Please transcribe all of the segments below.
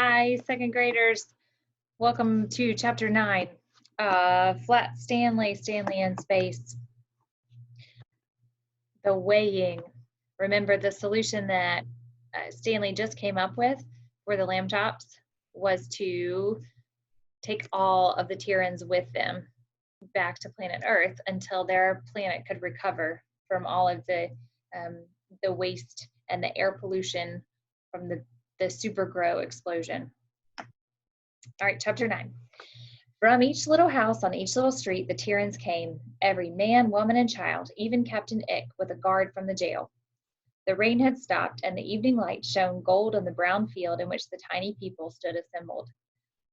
Hi, second graders. Welcome to chapter 9, Flat Stanley, Stanley in Space. The weighing. Remember the solution that Stanley just came up with for the lamb chops was to take all of the Tyrans with them back to planet Earth until their planet could recover from all of the waste and the air pollution from the supergrow explosion. All right, chapter 9. From each little house on each little street the Tyrans came, every man, woman, and child, even Captain Ick with a guard from the jail. The rain had stopped, and the evening light shone gold on the brown field in which the tiny people stood assembled.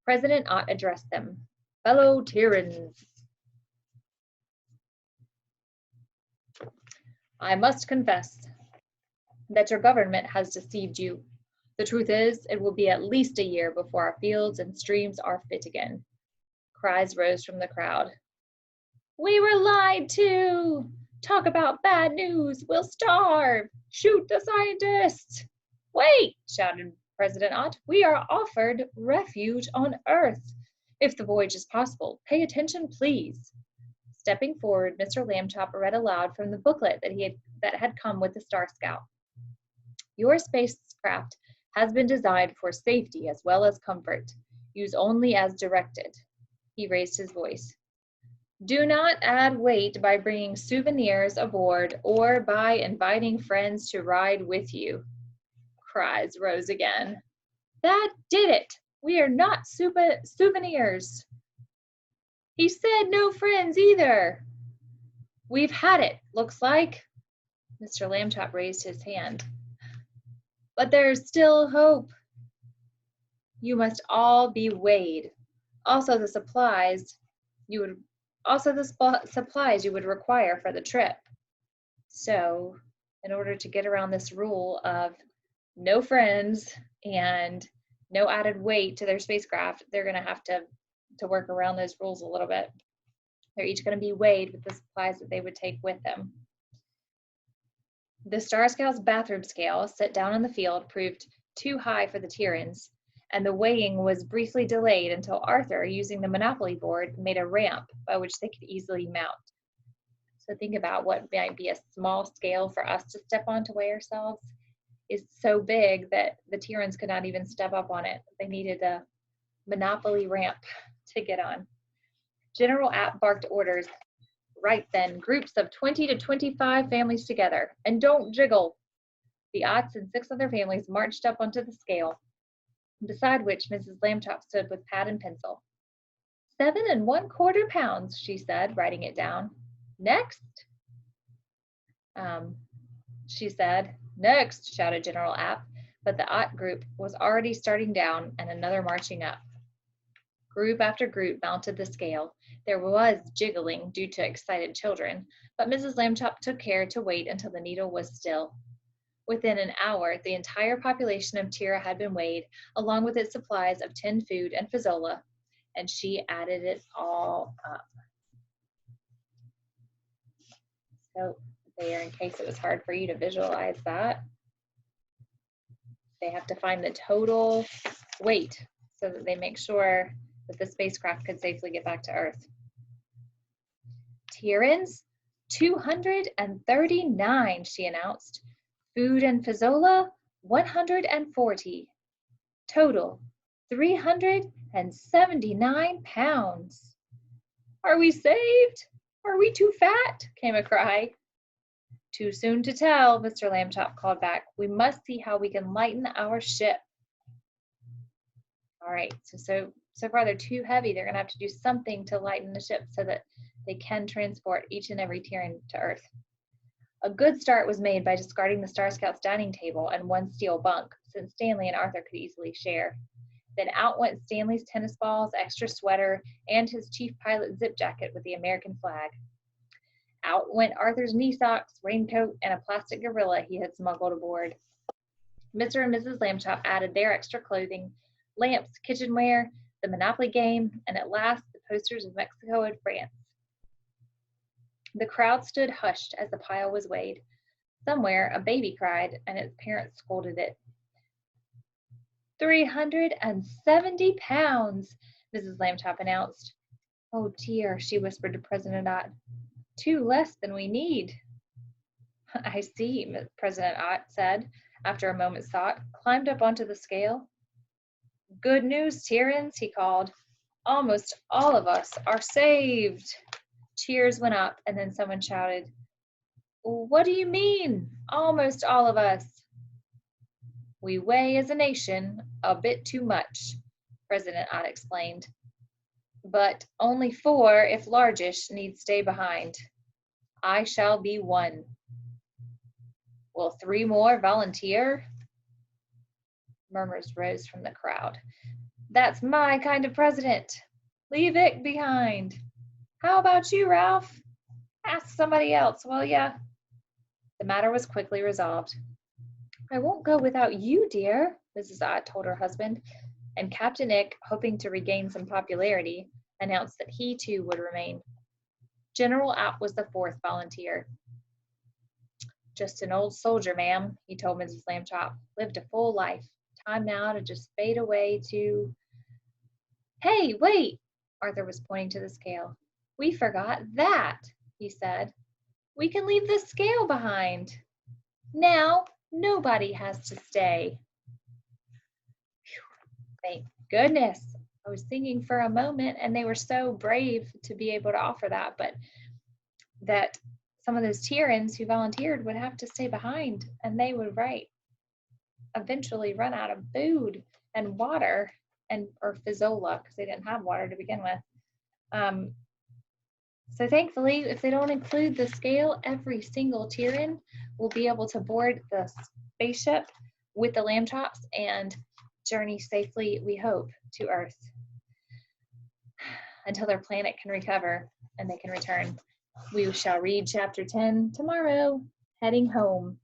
President Ott addressed them. Fellow Tyrans, I must confess that your government has deceived you. The truth is, it will be at least a year before our fields and streams are fit again. Cries rose from the crowd. We were lied to! Talk about bad news! We'll starve! Shoot the scientists! Wait! Shouted President Ott. We are offered refuge on Earth. If the voyage is possible, pay attention, please. Stepping forward, Mr. Lambchop read aloud from the booklet that had come with the Star Scout. Your spacecraft has been designed for safety as well as comfort. Use only as directed. He raised his voice. Do not add weight by bringing souvenirs aboard or by inviting friends to ride with you. Cries rose again. That did it! We are not souvenirs. He said no friends either. We've had it, looks like. Mr. Lambchop raised his hand. But there's still hope. You must all be weighed. Also the supplies you would require for the trip. So, in order to get around this rule of no friends and no added weight to their spacecraft, they're going to have to work around those rules a little bit. They're each going to be weighed with the supplies that they would take with them. The Star Scout's bathroom scale, set down in the field, proved too high for the Tyrans, and the weighing was briefly delayed until Arthur, using the Monopoly board, made a ramp by which they could easily mount. So think about what might be a small scale for us to step on to weigh ourselves is so big that the Tyrans could not even step up on it. They needed a Monopoly ramp to get on. General App barked orders. Right then, groups of 20 to 25 families together, and don't jiggle. The Otts and 6 other families marched up onto the scale, beside which Mrs. Lambchop stood with pad and pencil. 7 1/4 pounds, she said, writing it down. Next, she said. Next, shouted General App, but the Ott group was already starting down and another marching up. Group after group mounted the scale. There was jiggling due to excited children, but Mrs. Lambchop took care to wait until the needle was still. Within an hour, the entire population of Tira had been weighed, along with its supplies of tinned food and fazzola, and she added it all up. So there, in case it was hard for you to visualize that, they have to find the total weight so that they make sure that the spacecraft could safely get back to Earth. Tyrans, 239, she announced. Food and fazzola, 140. Total, 379 pounds. Are we saved? Are we too fat? Came a cry. Too soon to tell, Mr. Lambchop called back. We must see how we can lighten our ship. All right, so far they're too heavy. They're going to have to do something to lighten the ship so that they can transport each and every Tyran to Earth. A good start was made by discarding the Star Scout's dining table and one steel bunk, since Stanley and Arthur could easily share. Then out went Stanley's tennis balls, extra sweater, and his chief pilot zip jacket with the American flag. Out went Arthur's knee socks, raincoat, and a plastic gorilla he had smuggled aboard. Mr. and Mrs. Lambchop added their extra clothing, lamps, kitchenware, the Monopoly game, and at last the posters of Mexico and France. The crowd stood hushed as the pile was weighed. Somewhere a baby cried, and its parents scolded it. 370 pounds, Mrs. Lambchop announced. Oh dear, she whispered to President Ott. 2 less than we need. I see, President Ott said, after a moment's thought, climbed up onto the scale. Good news, Tyrans, he called. Almost all of us are saved. Cheers went up, and then someone shouted, What do you mean, almost all of us? We weigh as a nation a bit too much, President Ott explained. But only 4, if largish, need stay behind. I shall be one. Will 3 more volunteer? Murmurs rose from the crowd. That's my kind of president. Leave it behind. How about you, Ralph? Ask somebody else, will ya? The matter was quickly resolved. I won't go without you, dear, Mrs. Ott told her husband, and Captain Ick, hoping to regain some popularity, announced that he too would remain. General Ott was the 4th volunteer. Just an old soldier, ma'am, he told Mrs. Lambchop. Lived a full life. Time now to just fade away to... Hey, wait! Arthur was pointing to the scale. We forgot that, he said. We can leave the scale behind. Now, nobody has to stay. Whew, thank goodness. I was thinking for a moment, and they were so brave to be able to offer that, but that some of those Tyrans who volunteered would have to stay behind, and they would eventually run out of food and water or Fizzola, because they didn't have water to begin with. So thankfully, if they don't include the scale, every single Tyran will be able to board the spaceship with the Lambchops and journey safely, we hope, to Earth until their planet can recover and they can return. We shall read chapter 10 tomorrow, heading home.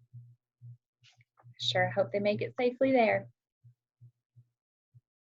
Sure hope they make it safely there.